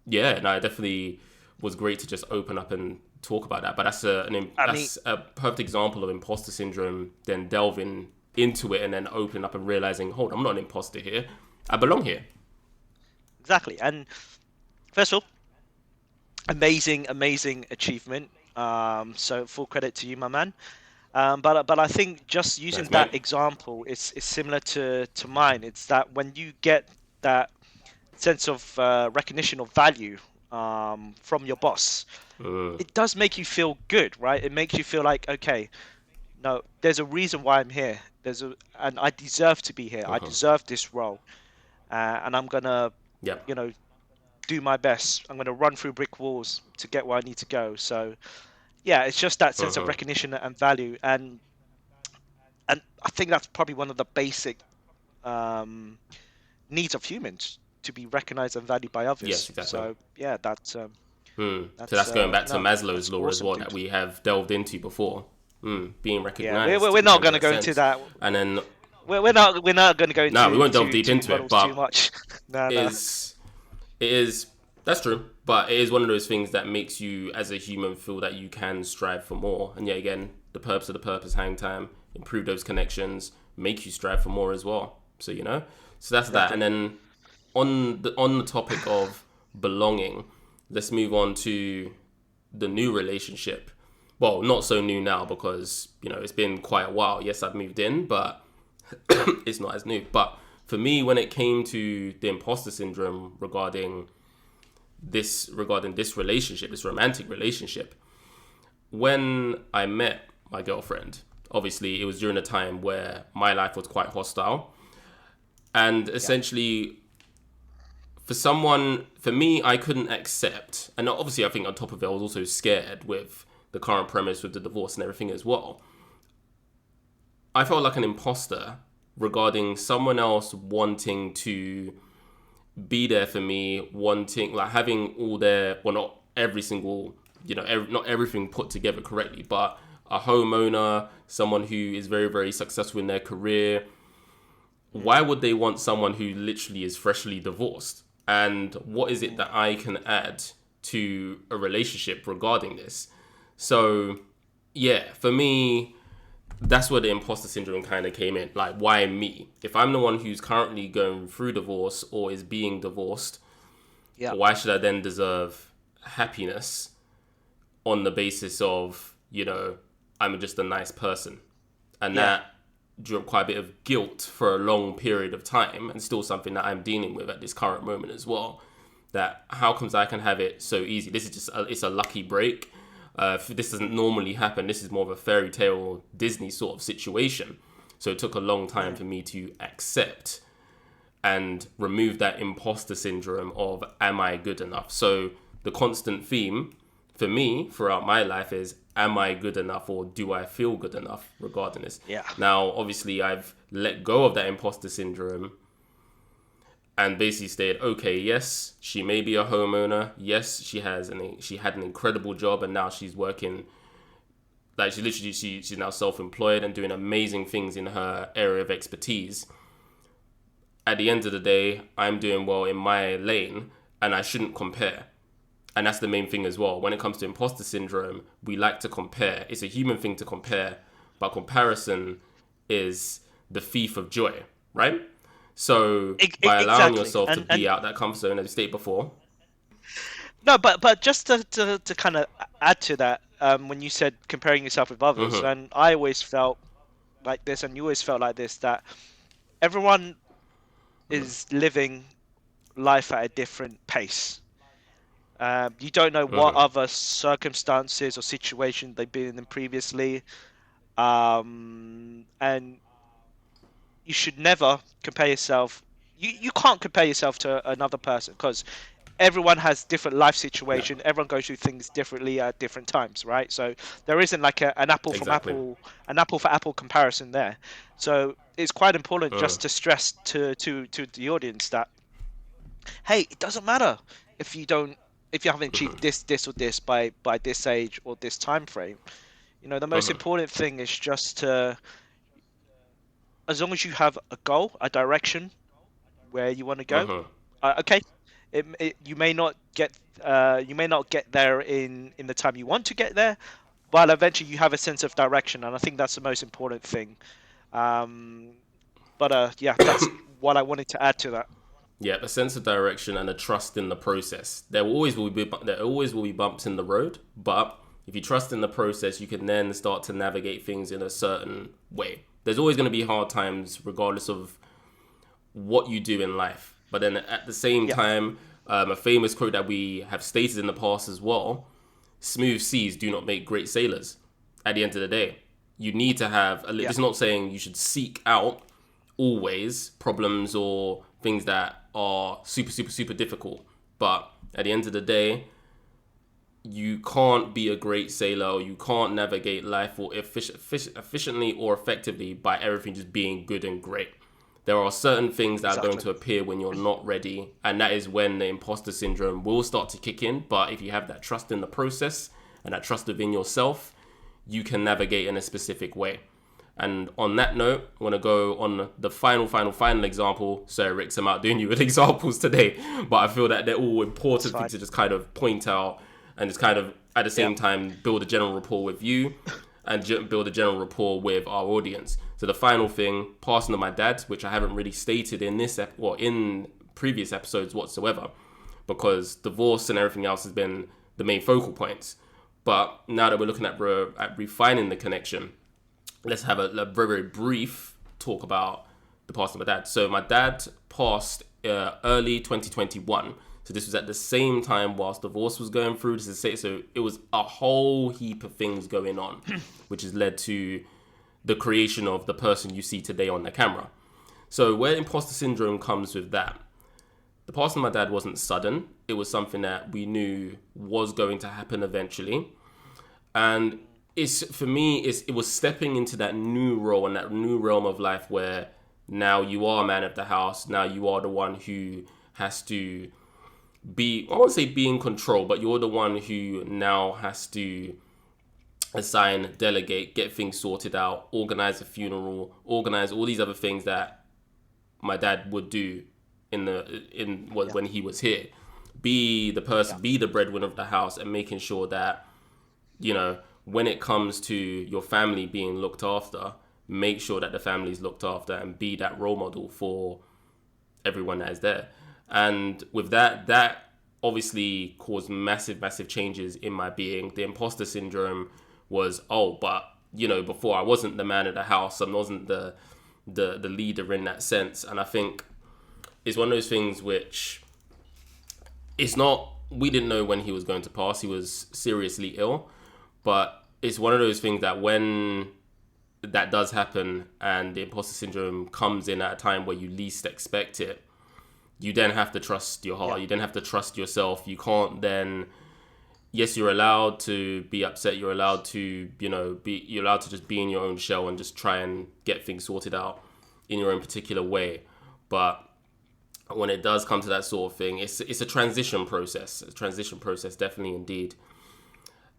yeah, no, it definitely was great to just open up and talk about that. But that's a perfect example of imposter syndrome, then delving into it and then opening up and realizing, hold on, I'm not an imposter here. I belong here. Exactly. And first of all, amazing achievement. So full credit to you, my man. But I think just using that example is similar to mine. It's that when you get that sense of recognition of value from your boss, it does make you feel good, right? It makes you feel like, okay, no, there's a reason why I'm here. And I deserve to be here. I deserve this role, and I'm gonna, do my best. I'm gonna run through brick walls to get where I need to go. So, yeah, it's just that sense of recognition and value, and I think that's probably one of the basic needs of humans, to be recognized and valued by others. Yes, exactly. So yeah, that's so that's going back to Maslow's law as well, that we have delved into before. Being recognized. Yeah, we're not going to go into that. And then we're not going to go into. No, we won't delve deep into it, but too much. It is that's true, but it is one of those things that makes you as a human feel that you can strive for more. And yet again, the purpose of the purpose, hang time, improve those connections, make you strive for more as well. So so that's that. And then on the topic of belonging, let's move on to the new relationship. Well, not so new now because, it's been quite a while. Yes, I've moved in, but it's not as new. But for me, when it came to the imposter syndrome regarding this relationship, this romantic relationship, when I met my girlfriend, obviously it was during a time where my life was quite hostile. And essentially, for me, I couldn't accept, and obviously I think on top of it, I was also scared with the current premise with the divorce and everything as well. I felt like an imposter regarding someone else wanting to be there for me, wanting, like, having all their, well, not every single, not everything put together correctly, but a homeowner, someone who is very, very successful in their career. Why would they want someone who literally is freshly divorced? And what is it that I can add to a relationship regarding this? So, yeah, for me, that's where the imposter syndrome kind of came in. Like, why me? If I'm the one who's currently going through divorce or is being divorced, why should I then deserve happiness on the basis of, I'm just a nice person? And quite a bit of guilt for a long period of time, and still something that I'm dealing with at this current moment as well. That how comes I can have it so easy? This is just it's a lucky break. This doesn't normally happen. This is more of a fairy tale Disney sort of situation. So it took a long time for me to accept and remove that imposter syndrome of, am I good enough? So the constant theme for me throughout my life is, am I good enough, or do I feel good enough regarding this? Yeah. Now, obviously, I've let go of that imposter syndrome and basically said, okay, yes, she may be a homeowner. Yes, she had an incredible job, and now she's working. Like she's now self-employed and doing amazing things in her area of expertise. At the end of the day, I'm doing well in my lane, and I shouldn't compare. And that's the main thing as well. When it comes to imposter syndrome, we like to compare. It's a human thing to compare, but comparison is the thief of joy, right? So by allowing yourself to be out that comfort zone, as you stated before. No, but just to kind of add to that, when you said comparing yourself with others, and I always felt like this, and you always felt like this, that everyone is living life at a different pace. You don't know what other circumstances or situations they've been in previously, and you should never compare yourself. You can't compare yourself to another person, because everyone has different life situation. Yeah. Everyone goes through things differently at different times, right? So there isn't like an apple from apple, an apple for apple comparison there. So it's quite important just to stress to the audience that, hey, it doesn't matter if you haven't achieved this or this by this age or this time frame. You know, the most important thing is just to, as long as you have a goal, a direction where you want to go. Okay, you may not get there in the time you want to get there, but eventually you have a sense of direction, and I think that's the most important thing. Yeah, that's what I wanted to add to that. Yeah, a sense of direction and a trust in the process. There always will be bumps in the road, but if you trust in the process, you can then start to navigate things in a certain way. There's always going to be hard times, regardless of what you do in life. But then at the same time, a famous quote that we have stated in the past as well: smooth seas do not make great sailors. At the end of the day, you need to have it's not saying you should seek out always problems or things that are super, super, super difficult. But at the end of the day, you can't be a great sailor, or you can't navigate life or efficiently or effectively by everything just being good and great. There are certain things that are going to appear when you're not ready, and that is when the imposter syndrome will start to kick in. But if you have that trust in the process and that trust within yourself, you can navigate in a specific way. And on that note, I want to go on the final example. Sorry, Rix, I'm out doing you with examples today, but I feel that they're all important things to just kind of point out and just kind of at the same time build a general rapport with you and build a general rapport with our audience. So the final thing, passing to my dad, which I haven't really stated in this in previous episodes whatsoever, because divorce and everything else has been the main focal points. But now that we're looking at refining the connection, let's have a very, very brief talk about the passing of my dad. So my dad passed early 2021. So this was at the same time whilst divorce was going through. So it was a whole heap of things going on, which has led to the creation of the person you see today on the camera. So where imposter syndrome comes with that, the passing of my dad wasn't sudden. It was something that we knew was going to happen eventually. And it was stepping into that new role and that new realm of life where now you are a man of the house. Now you are the one who has to be, I won't say be in control, but you're the one who now has to assign, delegate, get things sorted out, organize a funeral, organize all these other things that my dad would do when he was here. Be the person, be the breadwinner of the house, and making sure that, you know, when it comes to your family being looked after, make sure that the family is looked after and be that role model for everyone that is there. And with that obviously caused massive, massive changes in my being. The imposter syndrome was, but before I wasn't the man of the house. I wasn't the leader in that sense. And I think it's one of those things which it's not, we didn't know when he was going to pass. He was seriously ill, but it's one of those things that when that does happen and the imposter syndrome comes in at a time where you least expect it, you then have to trust your heart. You then have to trust yourself. You can't then, yes, you're allowed to be upset. You're allowed to, you're allowed to just be in your own shell and just try and get things sorted out in your own particular way. But when it does come to that sort of thing, it's a transition process. Definitely, indeed.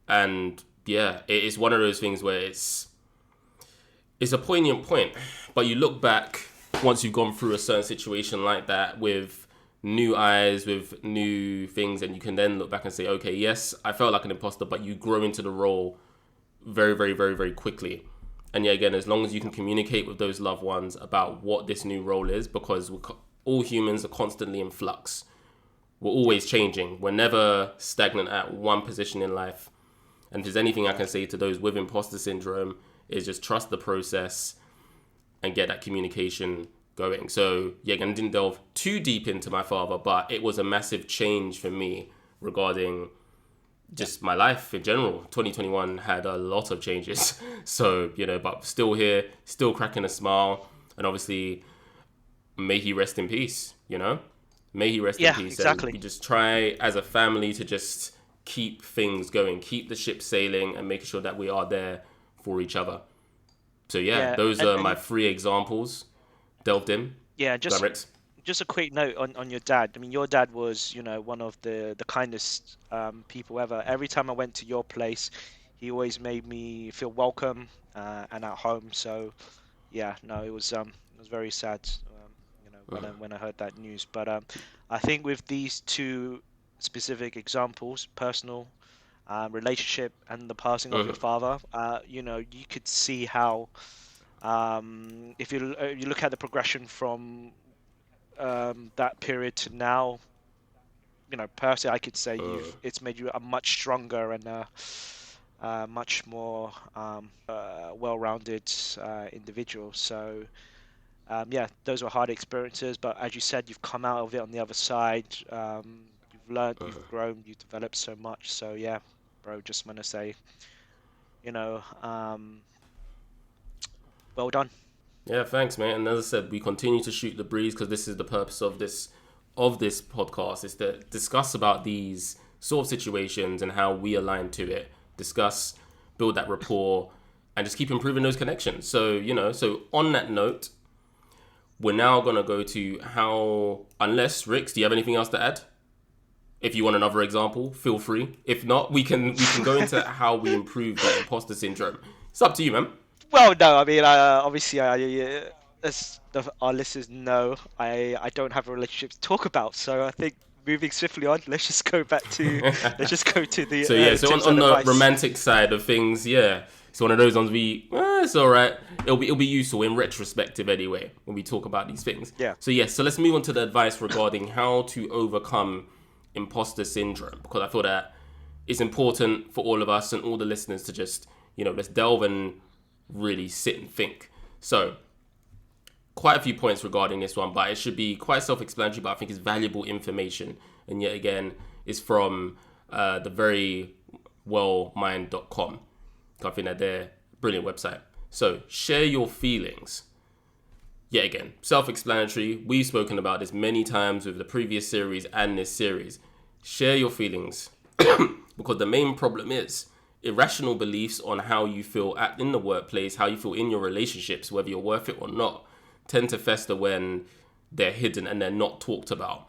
And yeah, it's one of those things where it's a poignant point, but you look back once you've gone through a certain situation like that with new eyes, with new things, and you can then look back and say, okay, yes, I felt like an imposter, but you grow into the role very, very, very, very quickly. And yeah, again, as long as you can communicate with those loved ones about what this new role is, because all humans are constantly in flux. We're always changing. We're never stagnant at one position in life. And if there's anything I can say to those with imposter syndrome, is just trust the process and get that communication going. So yeah, again, I didn't delve too deep into my father, but it was a massive change for me regarding just my life in general. 2021 had a lot of changes. So, but still here, still cracking a smile. And obviously, may he rest in peace, May he rest in peace. Exactly. And we just try as a family to just keep things going, keep the ship sailing and making sure that we are there for each other. So those are my 3 examples delved in. Yeah, just a quick note on your dad. I mean, your dad was, one of the kindest people ever. Every time I went to your place, he always made me feel welcome and at home. So yeah, no, it was very sad, when I heard that news. But I think with these 2 specific examples, personal relationship and the passing of your father, you could see how if you look at the progression from that period to now, personally I could say it's made you a much stronger and much more well-rounded individual. So those were hard experiences, but as you said, you've come out of it on the other side. You've learned, you've grown, you've developed so much. So yeah, bro, just want to say, well done. Yeah, thanks, mate. And as I said, we continue to shoot the breeze because this is the purpose of this podcast, is to discuss about these sort of situations and how we align to it. Discuss, build that rapport, and just keep improving those connections. So, so on that note, we're now going to go to how, unless, Rix, do you have anything else to add? If you want another example, feel free. If not, we can go into how we improve that imposter syndrome. It's up to you, man. Well, no, I mean, obviously, as our listeners know, I don't have a relationship to talk about. So I think moving swiftly on, let's just go back to the. So on the romantic side of things, it's one of those ones it's all right. It'll be useful in retrospective anyway when we talk about these things. Yeah. So let's move on to the advice regarding how to overcome imposter syndrome, because I feel that it's important for all of us and all the listeners to just, let's delve and really sit and think. So quite a few points regarding this one, but it should be quite self-explanatory, but I think it's valuable information. And yet again, it's from the very wellmind.com. I think that they're a brilliant website. So share your feelings. Yet again, self-explanatory. We've spoken about this many times with the previous series and this series. Share your feelings because the main problem is irrational beliefs on how you feel in the workplace, how you feel in your relationships, whether you're worth it or not, tend to fester when they're hidden and they're not talked about.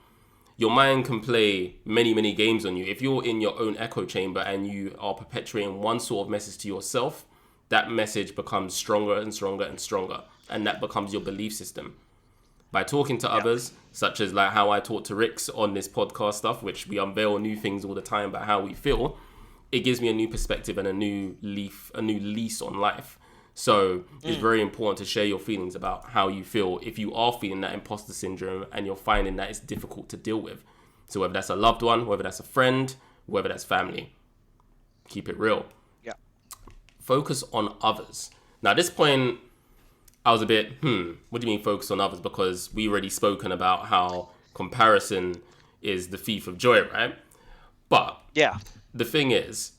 Your mind can play many, many games on you. If you're in your own echo chamber and you are perpetuating one sort of message to yourself, that message becomes stronger and stronger and stronger. And that becomes your belief system. By talking to others, such as like how I talk to Rix on this podcast stuff, which we unveil new things all the time about how we feel, it gives me a new perspective and a new lease on life. So it's very important to share your feelings about how you feel if you are feeling that imposter syndrome and you're finding that it's difficult to deal with. So whether that's a loved one, whether that's a friend, whether that's family, keep it real. Yeah. focus on others. Now, at this point, I was a bit, what do you mean focus on others? Because we already spoken about how comparison is the thief of joy, right? But Yeah. the thing is,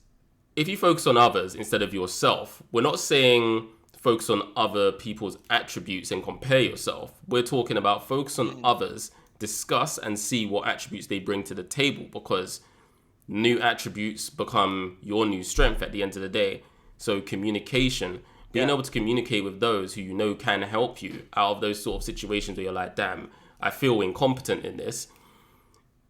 if you focus on others instead of yourself, we're not saying focus on other people's attributes and compare yourself. We're talking about focus on others, discuss and see what attributes they bring to the table, because new attributes become your new strength at the end of the day. So communication, being able to communicate with those who you know can help you out of those sort of situations where you're like, damn, I feel incompetent in this.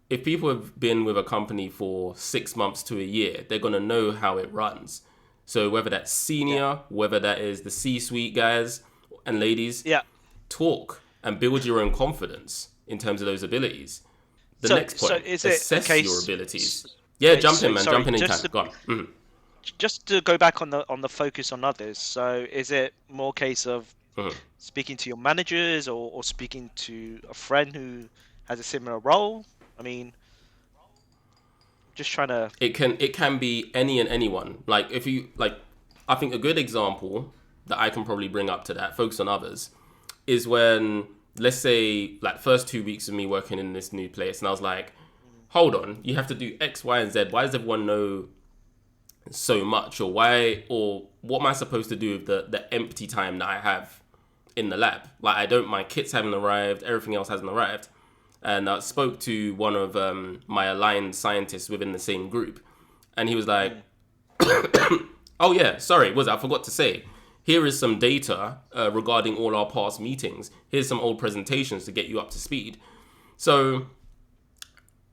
If people have been with a company for 6 months to a year, they're going to know how it runs. So whether that's senior, whether that is the C-suite guys and ladies, talk and build your own confidence in terms of those abilities. The next point, assess your abilities. Yeah, jump in, man. Jump in anytime. Go on. Mm-hmm. Just to go back on the focus on others. So is it more case of speaking to your managers or speaking to a friend who has a similar role? I mean, just trying to. It can be any and anyone. Like if you like, I think a good example that I can probably bring up to that focus on others is when, let's say, like first 2 weeks of me working in this new place, and I was like, hold on, you have to do X, Y, and Z. Why does everyone know so much, or what am I supposed to do with the empty time that I have in the lab? Like, my kits haven't arrived, everything else hasn't arrived. And I spoke to one of my aligned scientists within the same group, and he was like, oh yeah, sorry, I forgot to say, here is some data regarding all our past meetings. Here's some old presentations to get you up to speed. So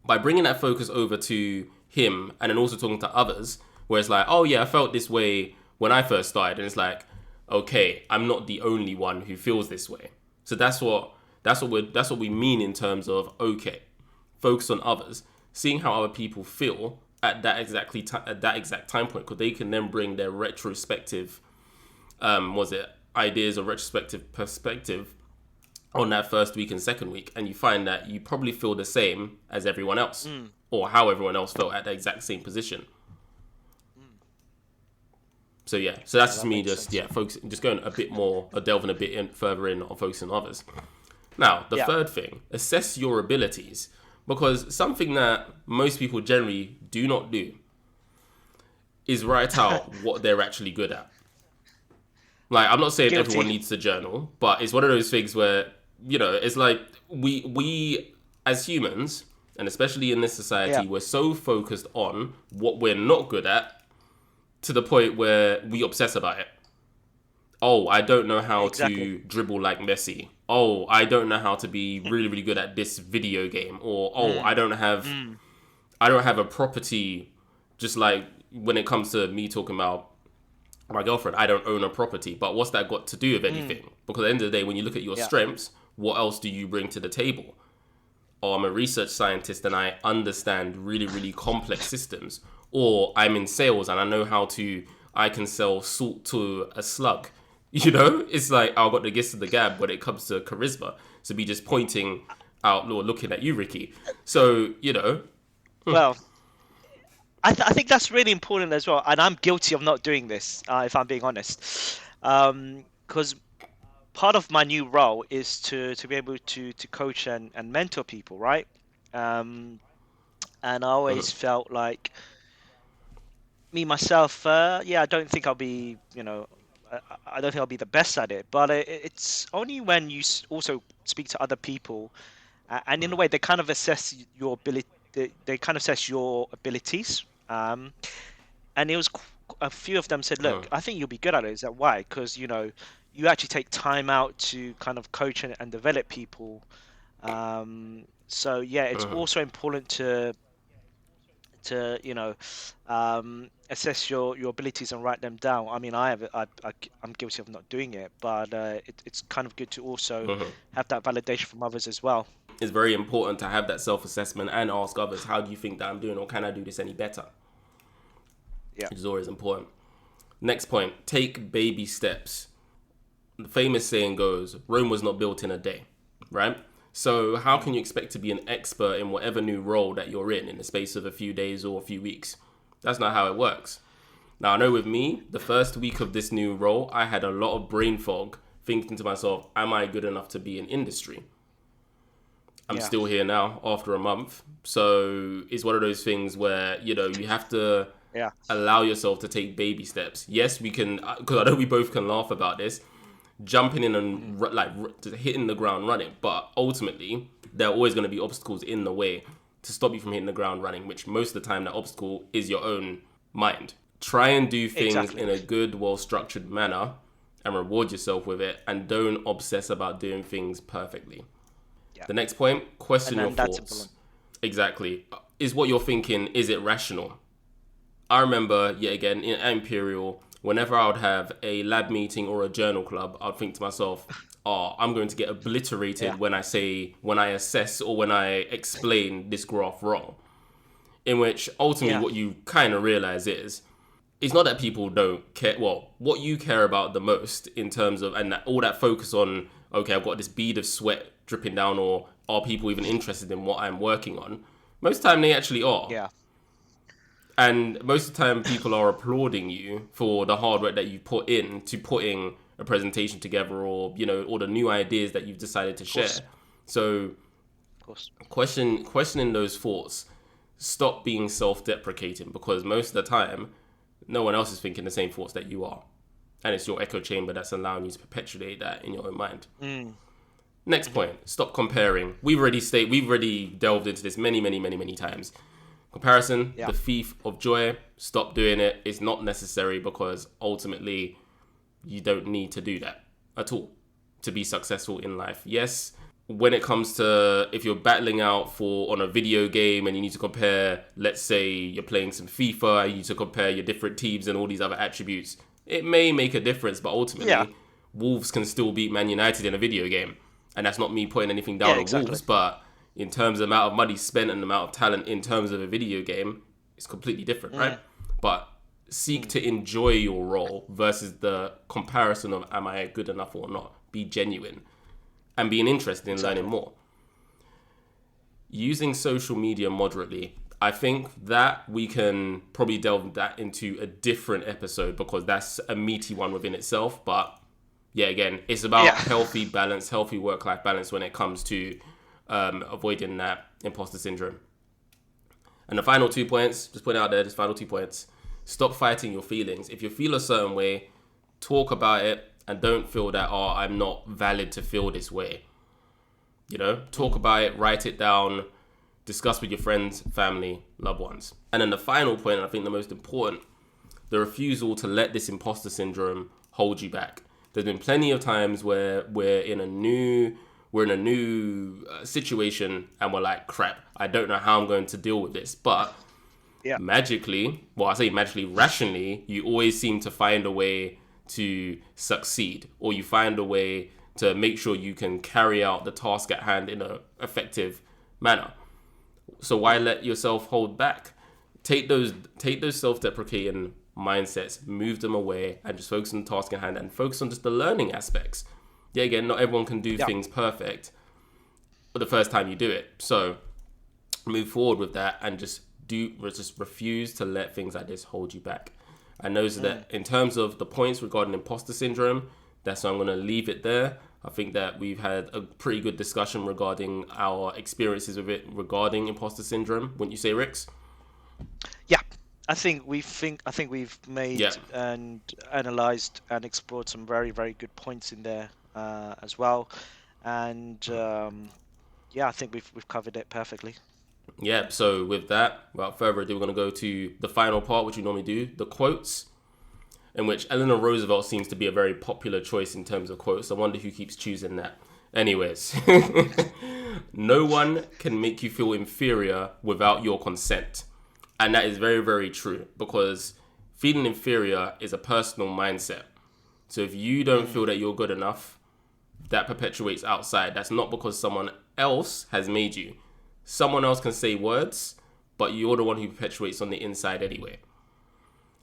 by bringing that focus over to him and then also talking to others, where it's like, oh yeah, I felt this way when I first started. And it's like, okay, I'm not the only one who feels this way. So that's what we mean in terms of, okay, focus on others, seeing how other people feel at that exact time point, because they can then bring their retrospective, ideas or retrospective perspective on that first week and second week, and you find that you probably feel the same as everyone else, or how everyone else felt at the exact same position. So yeah, so that's just me focusing, just going a bit more, or delving a bit further in on focusing on others. Now, the third thing, assess your abilities, because something that most people generally do not do is write out what they're actually good at. Like, I'm not saying everyone needs to journal, but it's one of those things where, it's like we as humans, and especially in this society, we're so focused on what we're not good at to the point where we obsess about it. Oh, I don't know how to dribble like Messi. Oh, I don't know how to be really, really good at this video game. Or, I don't have a property. Just like when it comes to me talking about my girlfriend, I don't own a property. But what's that got to do with anything? Because at the end of the day, when you look at your strengths, what else do you bring to the table? Oh, I'm a research scientist and I understand really, really complex systems. Or I'm in sales and I can sell salt to a slug. It's like, I've got the gift of the gab when it comes to charisma. So be just pointing out or looking at you, Ricky. So, Well, I think that's really important as well. And I'm guilty of not doing this, if I'm being honest. Because part of my new role is to be able to coach and mentor people, right? And I always felt like myself, I don't think I'll be, I don't think I'll be the best at it, but it's only when you also speak to other people, and in a way they kind of assess your ability. They kind of assess your abilities, and it was a few of them said, "Look, I think you'll be good at it." Is that why? Because you actually take time out to kind of coach and develop people. So yeah, it's also important to assess your abilities and write them down. I mean, I'm guilty of not doing it, but it's kind of good to also have that validation from others as well. It's very important to have that self-assessment and ask others, how do you think that I'm doing, or can I do this any better? Yeah, which is always important. Next point, take baby steps. The famous saying goes, Rome was not built in a day, right? So how can you expect to be an expert in whatever new role that you're in the space of a few days or a few weeks? That's not how it works. Now, I know with me, the first week of this new role, I had a lot of brain fog thinking to myself, am I good enough to be in industry? I'm still here now after a month. So it's one of those things where, you know, you have to allow yourself to take baby steps. Yes, we can, because I know we both can laugh about this, jumping in and just hitting the ground running. But ultimately, there are always going to be obstacles in the way to stop you from hitting the ground running, which most of the time that obstacle is your own mind. Try and do things in a good, well-structured manner and reward yourself with it, and don't obsess about doing things perfectly. The next point, question your thoughts. Exactly. Is what you're thinking, is it rational? I remember, yet again, in Imperial, whenever I would have a lab meeting or a journal club, I'd think to myself, I'm going to get obliterated when I assess or when I explain this graph wrong. In which, ultimately, what you kind of realize is, it's not that people don't care. Well, what you care about the most in terms of, and all that focus on, okay, I've got this bead of sweat dripping down, or are people even interested in what I'm working on? Most of the time, they actually are. Yeah. And most of the time, people are applauding you for the hard work that you put in to putting a presentation together, or, you know, or the new ideas that you've decided to share. So, questioning those thoughts. Stop being self-deprecating, because most of the time, no one else is thinking the same thoughts that you are. And it's your echo chamber that's allowing you to perpetuate that in your own mind. Next point, stop comparing. We've already delved into this many times. Comparison, the thief of joy. Stop doing it. It's not necessary, because ultimately you don't need to do that at all to be successful in life. Yes, when it comes to, if you're battling out on a video game and you need to compare, let's say you're playing some FIFA, you need to compare your different teams and all these other attributes, it may make a difference, but ultimately Wolves can still beat Man United in a video game. And that's not me putting anything down on Wolves, but in terms of the amount of money spent and the amount of talent in terms of a video game, it's completely different, right? But seek to enjoy your role versus the comparison of, am I good enough or not? Be genuine and being interested in learning more. Using social media moderately. I think that we can probably delve that into a different episode, because that's a meaty one within itself. But yeah, again, it's about healthy balance, healthy work-life balance when it comes to avoiding that imposter syndrome. And the final 2 points, just put it out there, just final 2 points. Stop fighting your feelings. If you feel a certain way, talk about it, and don't feel that, I'm not valid to feel this way. You know, talk about it, write it down, discuss with your friends, family, loved ones. And then the final point, and I think the most important, the refusal to let this imposter syndrome hold you back. There's been plenty of times where we're in a new situation and we're like, crap, I don't know how I'm going to deal with this. But magically, rationally, you always seem to find a way to succeed, or you find a way to make sure you can carry out the task at hand in an effective manner. So why let yourself hold back? Take those self-deprecating mindsets, move them away, and just focus on the task at hand and focus on just the learning aspects. Yeah, again, not everyone can do things perfect the first time you do it. So move forward with that and just refuse to let things like this hold you back. I know that in terms of the points regarding imposter syndrome, that's why I'm going to leave it there. I think that we've had a pretty good discussion regarding our experiences with it regarding imposter syndrome. Wouldn't you say, Rix? Yeah, I think we've made and analysed and explored some very, very good points in there as well. And I think we've covered it perfectly. Yeah, so with that, without further ado, we're going to go to the final part, which we normally do, the quotes, in which Eleanor Roosevelt seems to be a very popular choice in terms of quotes. I wonder who keeps choosing that. Anyways, no one can make you feel inferior without your consent. And that is very, very true, because feeling inferior is a personal mindset. So if you don't feel that you're good enough, that perpetuates outside. That's not because someone else has made you. Someone else can say words, but you're the one who perpetuates on the inside anyway.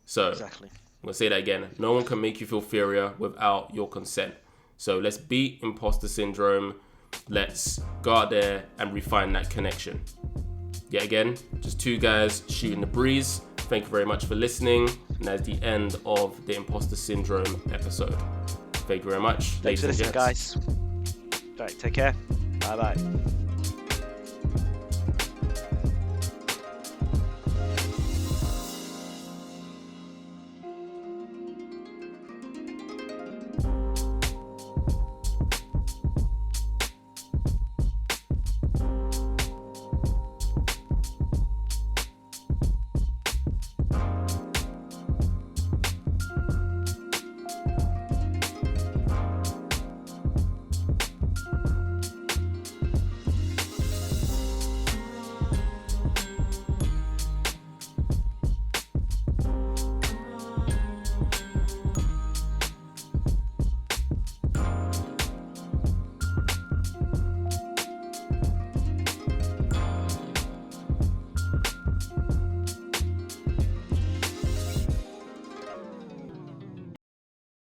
So exactly. I'm going to say that again. No one can make you feel inferior without your consent. So let's beat imposter syndrome. Let's go out there and refine that connection. Yet again, just two guys shooting the breeze. Thank you very much for listening. And that's the end of the Imposter Syndrome episode. Thank you very much. Thanks for listening, guys. All right, take care. Bye-bye.